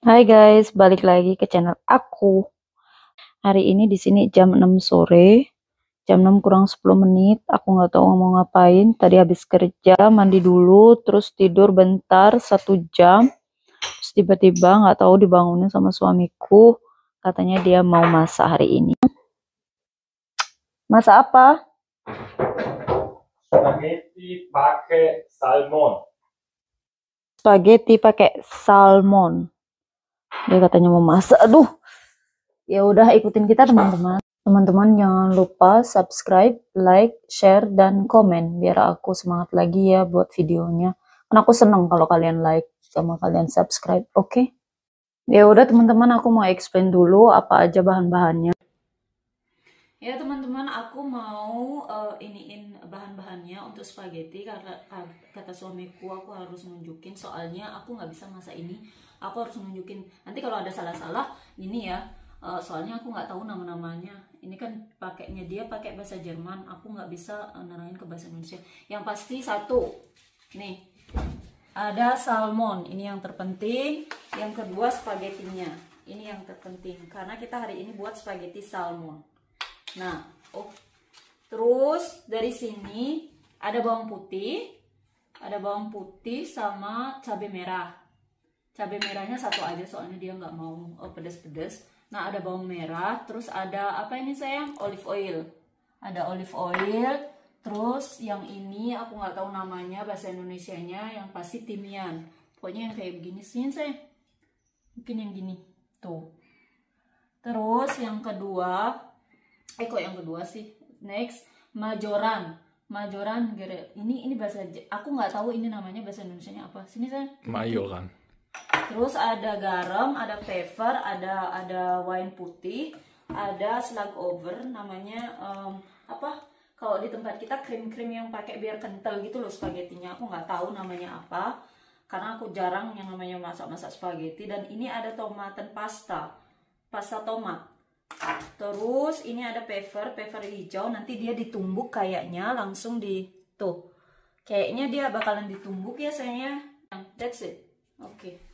Hai guys, balik lagi ke channel aku. Hari ini di sini jam 6 sore, jam 6 kurang 10 menit. Aku nggak tahu mau ngapain. Tadi habis kerja, mandi dulu, terus tidur bentar 1 jam. Terus tiba-tiba nggak tahu dibangunin sama suamiku. Katanya dia mau masak hari ini. Masak apa? Spaghetti pakai salmon. Spaghetti pakai salmon. Dia katanya mau masak. Aduh, ya udah ikutin kita teman-teman. Teman-teman jangan lupa subscribe, like, share, dan komen biar aku semangat lagi ya buat videonya. Karena aku seneng kalau kalian like sama kalian subscribe, oke? Ya udah teman-teman, aku mau explain dulu apa aja bahan-bahannya. Ya teman-teman, aku mau iniin bahan-bahannya untuk spaghetti karena kata suamiku aku harus nunjukin, soalnya aku nggak bisa masak ini. Aku harus nunjukin. Nanti kalau ada salah-salah ini ya. Soalnya aku nggak tahu nama-namanya. Ini kan pakainya dia pakai bahasa Jerman. Aku nggak bisa nerangin ke bahasa Indonesia. Yang pasti satu, nih ada salmon. Ini yang terpenting. Yang kedua spagettinya. Ini yang terpenting karena kita hari ini buat spaghetti salmon. Nah, terus dari sini ada bawang putih sama cabai merah. Cabai merahnya satu aja soalnya dia nggak mau pedas-pedas. Nah, ada bawang merah, terus ada apa ini sayang? Olive oil. Ada olive oil, terus yang ini aku nggak tahu namanya bahasa Indonesianya, yang pasti timian. Pokoknya yang kayak begini sih sayang. Mungkin yang gini. Tuh. Terus yang kedua, kok yang kedua sih? Next, majoran. Majoran, ini bahasa, aku nggak tahu ini namanya bahasa Indonesianya apa. Sini sayang. Majoran. Terus ada garam, ada pepper, ada wine putih, ada slug over, namanya apa? Kalau di tempat kita krim-krim yang pakai biar kental gitu loh spagettinya. Aku nggak tahu namanya apa, karena aku jarang yang namanya masak-masak spaghetti. Dan ini ada tomaten pasta tomat. Terus ini ada pepper hijau. Nanti dia ditumbuk kayaknya langsung di tuh. Kayaknya dia bakalan ditumbuk ya sayangnya. That's it. Oke.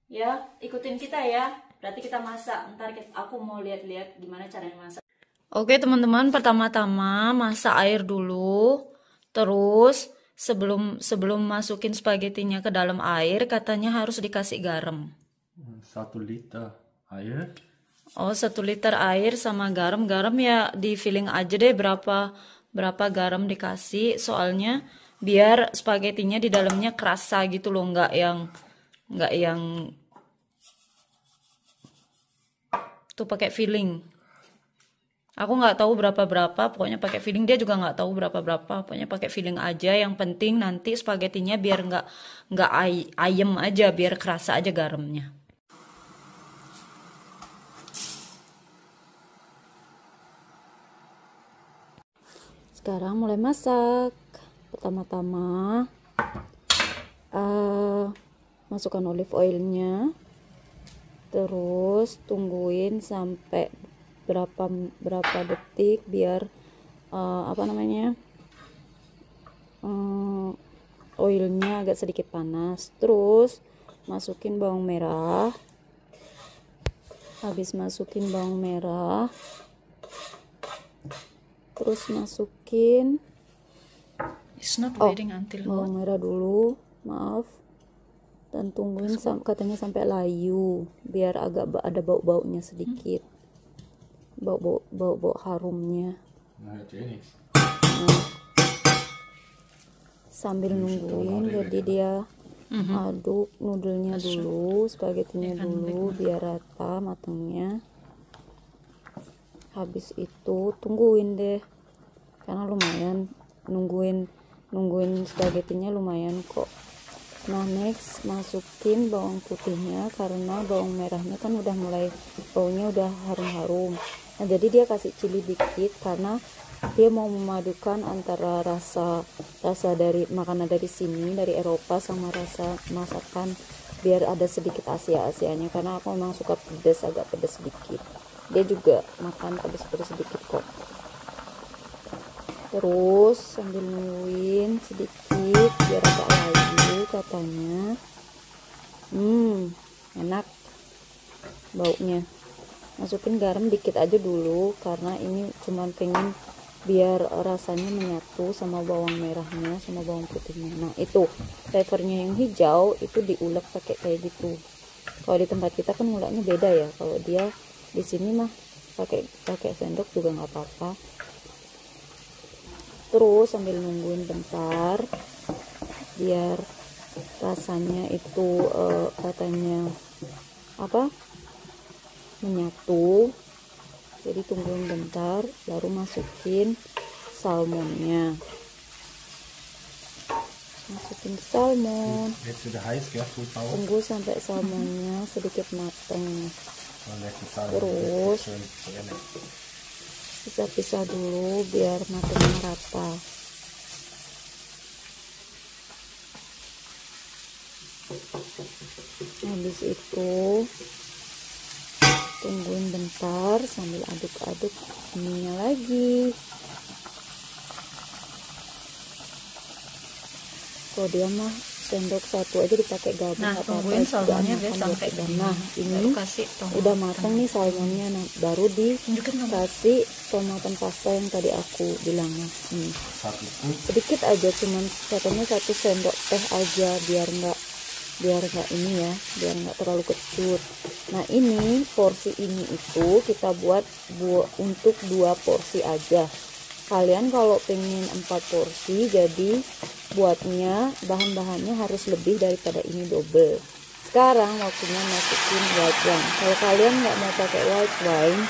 Ya, ikutin kita ya. Berarti kita masak. Ntar aku mau lihat-lihat gimana caranya masak. Oke, teman-teman, pertama-tama masak air dulu. Terus sebelum masukin spagettinya ke dalam air, katanya harus dikasih garam. 1 liter air. Oh, 1 liter air sama garam. Garam ya di feeling aja deh berapa garam dikasih. Soalnya biar spagettinya di dalamnya kerasa gitu loh, nggak yang tuh pakai feeling. Aku nggak tahu berapa, pokoknya pakai feeling. Dia juga nggak tahu berapa, pokoknya pakai feeling aja. Yang penting nanti spagettinya biar nggak ayem aja, biar kerasa aja garamnya. Sekarang mulai masak. Pertama-tama masukkan olive oilnya, terus tungguin sampai berapa detik biar apa namanya oilnya agak sedikit panas. Terus masukin bawang merah. Habis masukin bawang merah, terus masukin bawang merah dulu, maaf, dan tungguin katanya sampai layu biar agak ada bau-baunya sedikit, bau harumnya. Nah, sambil nungguin, jadi dia aduk noodle-nya dulu, spagettinya dulu biar rata matangnya. Habis itu tungguin deh, karena lumayan nungguin spagettinya lumayan kok. Nah, next masukin bawang putihnya karena bawang merahnya kan udah mulai baunya udah harum-harum. Nah, jadi dia kasih cili dikit karena dia mau memadukan antara rasa dari makanan dari sini, dari Eropa, sama rasa masakan, biar ada sedikit Asia-Asianya, karena aku memang suka pedas, agak pedas sedikit. Dia juga makan pedas-pedas sedikit kok. Terus sambil nungguin sedikit biar agak layu katanya. Enak. baunya. Masukin garam dikit aja dulu karena ini cuman pengen biar rasanya menyatu sama bawang merahnya sama bawang putihnya. Nah itu flavornya yang hijau itu diulek pakai kayak gitu. Kalau di tempat kita kan nguleknya beda ya, kalau dia di sini mah pakai sendok juga nggak apa-apa. Terus sambil nungguin bentar biar rasanya itu katanya apa, menyatu. Jadi tungguin bentar baru masukin salmonnya. Masukin salmon. Tunggu sampai salmonnya sedikit mateng. Terus pisah-pisah dulu biar matangnya rata. Habis itu tungguin bentar sambil aduk-aduk ininya lagi. Kalau dia mah sendok satu aja dipakai gabung. Nah, apa-apa, tungguin salmonnya biar sampai nah ini kasih udah matang nih salmonnya. Nah baru dikasih tomaten pasta yang tadi aku bilang. Sedikit aja, cuman katanya 1 sendok teh aja biar nggak ini ya, biar nggak terlalu kecut. Nah ini porsi ini itu kita buat untuk 2 porsi aja. Kalian kalau pengen 4 porsi jadi buatnya bahan-bahannya harus lebih daripada ini, double. Sekarang waktunya masukin white wine. Kalau kalian nggak mau pakai white wine,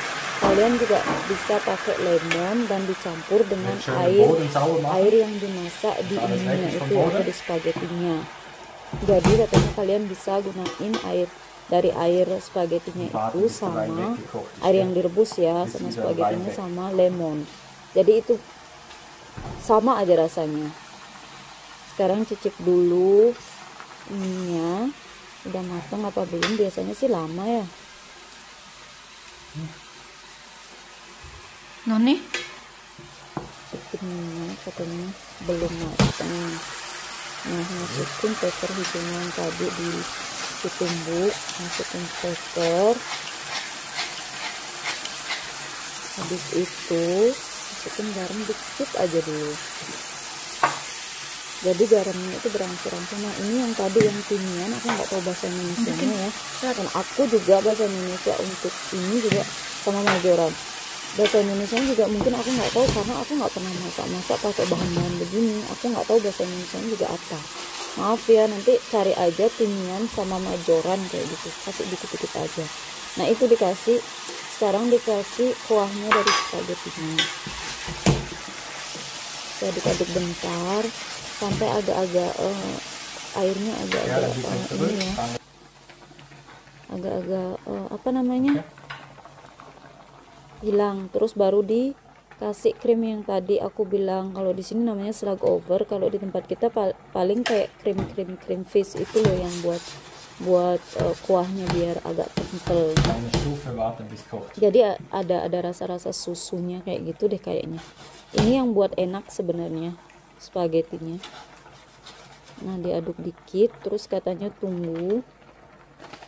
kalian juga bisa pakai lemon dan dicampur dengan air yang dimasak di ininya itu ya, di spaghettinya. Jadi katanya kalian bisa gunain air spagettinya itu sama air yang direbus ya, sama spagettinya sama lemon. Jadi itu sama aja rasanya. Sekarang cicip dulu ininya udah matang apa belum. Biasanya sih lama ya. Noni Cicipinnya katanya belum matang. Nah masukin pepper hijaunya yang tadi ditumbuk, masukin pepper. Habis itu masukin garam dikit aja dulu. Jadi garamnya itu berangsur-angsur. Nah ini yang tadi yang timian, aku nggak tahu bahasa Indonesia ya, dan aku juga bahasa Indonesia untuk ini juga sama majoran. Bahasa Indonesia juga mungkin aku nggak tahu karena aku nggak pernah masak pakai bahan-bahan begini. Aku nggak tahu bahasa Indonesia juga apa. Maaf ya, nanti cari aja timian sama majoran kayak gitu, kasih dikit-dikit aja. Nah itu dikasih, sekarang dikasih kuahnya dari spagettinya. Saya aduk-aduk bentar sampai agak-agak airnya agak-agak ini ya, agak-agak apa namanya, hilang. Terus baru dikasih krim yang tadi aku bilang, kalau di sini namanya slug over, kalau di tempat kita paling kayak krim fish itu loh yang buat kuahnya biar agak kental. Jadi ada rasa-rasa susunya kayak gitu deh kayaknya. Ini yang buat enak sebenarnya spagettinya. Nah diaduk dikit, terus katanya tunggu.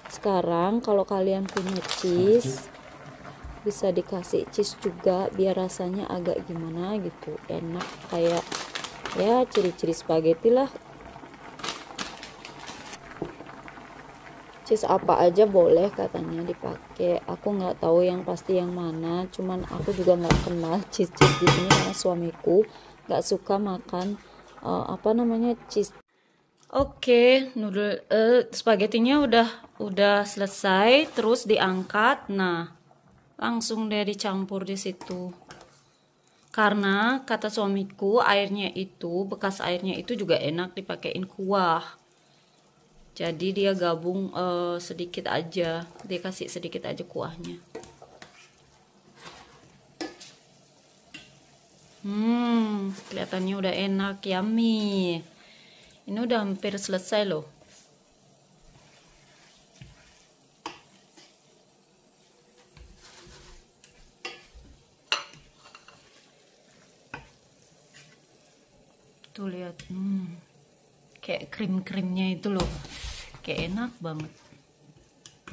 Sekarang kalau kalian punya cheese bisa dikasih cheese juga biar rasanya agak gimana gitu, enak kayak ya ciri-ciri spaghetti lah. Cheese apa aja boleh katanya dipakai. Aku nggak tahu yang pasti yang mana, cuman aku juga nggak kenal cheese di sini karena suamiku nggak suka makan apa namanya cheese. Oke, noodle spagettinya udah selesai, terus diangkat. Nah, langsung deh dicampur di situ. Karena kata suamiku airnya itu, bekas airnya itu juga enak dipakein kuah. Jadi dia gabung sedikit aja, dia kasih sedikit aja kuahnya. Kelihatannya udah enak, yummy. Ini udah hampir selesai loh. Tuh lihat, kayak krim-krimnya itu loh, kayak enak banget.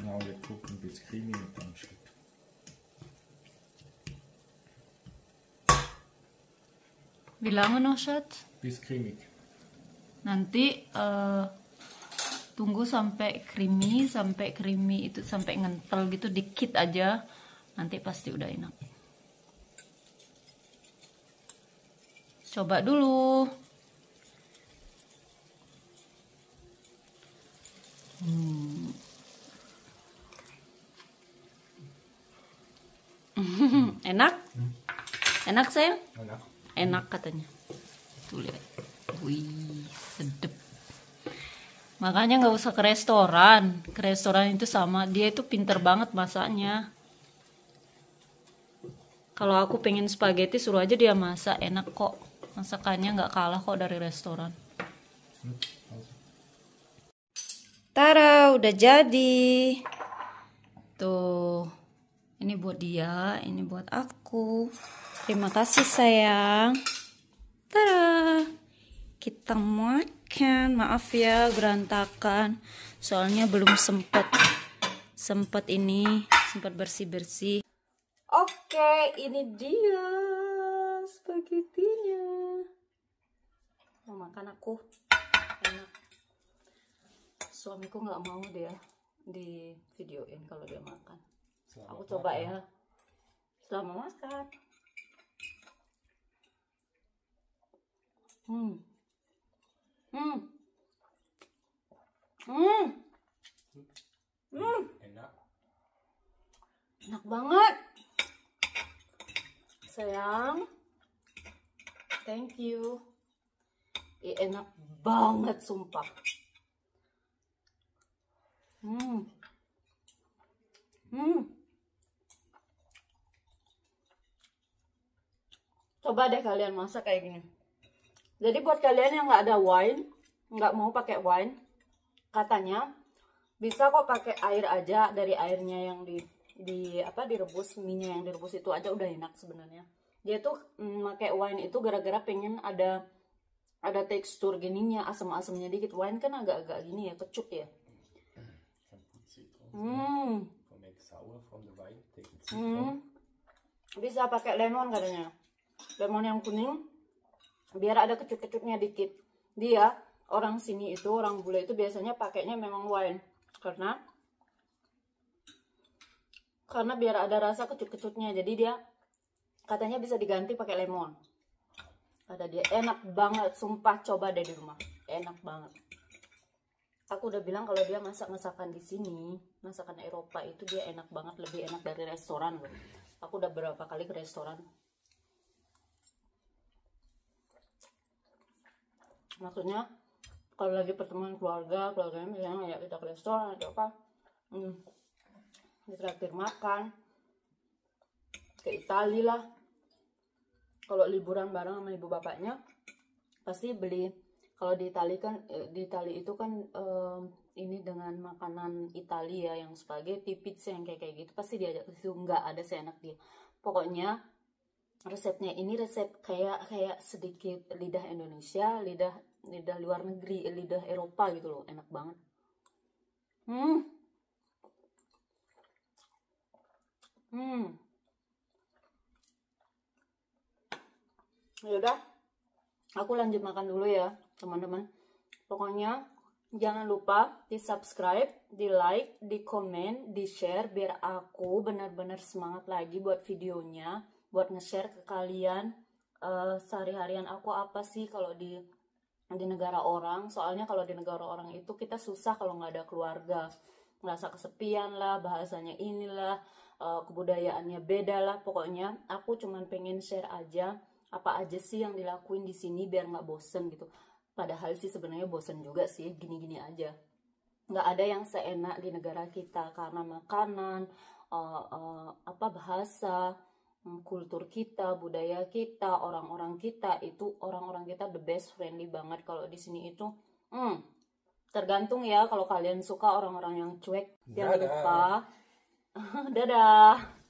Nou, je koopt een beetje creamy met een schip. Bilang no, Shat? Bis creamy. Nanti tunggu sampai creamy itu sampai ngentel gitu dikit aja, nanti pasti udah enak. Coba dulu. Enak? Enak sayang? Enak. Enak katanya. Tuh lihat. Wih, sedep. Makanya nggak usah ke restoran. Ke restoran itu sama, dia itu pinter banget masaknya. Kalau aku pengen spaghetti suruh aja dia masak, enak kok. Masakannya nggak kalah kok dari restoran. Tara, udah jadi. Tuh. Ini buat dia, ini buat aku. Terima kasih sayang. Tara. Kita makan. Maaf ya berantakan. Soalnya belum sempat bersih-bersih. Oke, ini dia spagettinya. Mau makan aku. Enak. Suamiku nggak mau dia di videoin kalau dia makan. Aku coba ya. Selamat makan. Enak. Enak banget. Sayang. Thank you. Enak banget sumpah. Coba deh kalian masak kayak gini. Jadi buat kalian yang nggak ada wine, nggak mau pakai wine, katanya bisa kok pakai air aja, dari airnya yang direbus, minyak yang direbus itu aja udah enak sebenarnya. Dia tuh pakai wine itu gara-gara pengen ada tekstur gininya, asam-asamnya dikit. Wine kan agak-agak gini ya, kecut ya. Bisa pakai lemon katanya. Lemon yang kuning biar ada kecut-kecutnya dikit. Dia orang sini itu, orang bule itu biasanya pakainya memang wine karena biar ada rasa kecut-kecutnya. Jadi dia katanya bisa diganti pakai lemon. Kata dia enak banget, sumpah, coba deh di rumah. Enak banget. Aku udah bilang kalau dia masakan di sini, masakan Eropa itu dia enak banget, lebih enak dari restoran loh. Aku udah berapa kali ke restoran. Maksudnya kalau lagi pertemuan keluarganya misalnya ya kita ke restoran atau apa, ditraktir makan, ke Itali lah. Kalau liburan bareng sama ibu bapaknya pasti beli. Kalau di Itali itu kan ini dengan makanan Italia yang spaghetti, pizza yang kayak gitu pasti diajak ke situ. Nggak ada seenak dia. Pokoknya resepnya ini resep kayak sedikit lidah Indonesia, lidah luar negeri, lidah Eropa gitu loh, enak banget. Yaudah, aku lanjut makan dulu ya teman-teman. Pokoknya jangan lupa di subscribe, di like, di komen, di share biar aku benar-benar semangat lagi buat videonya, buat nge-share ke kalian sehari-harian aku apa sih kalau di negara orang. Soalnya kalau di negara orang itu kita susah kalau nggak ada keluarga, ngerasa kesepian lah, bahasanya inilah, kebudayaannya beda lah. Pokoknya aku cuman pengen share aja apa aja sih yang dilakuin di sini biar nggak bosen gitu. Padahal sih sebenarnya bosen juga sih, gini-gini aja. Nggak ada yang seenak di negara kita karena makanan, bahasa, kultur kita, budaya kita, orang-orang kita itu orang-orang kita the best, friendly banget. Kalau di sini itu tergantung ya, kalau kalian suka orang-orang yang cuek, jangan lupa. Dadah.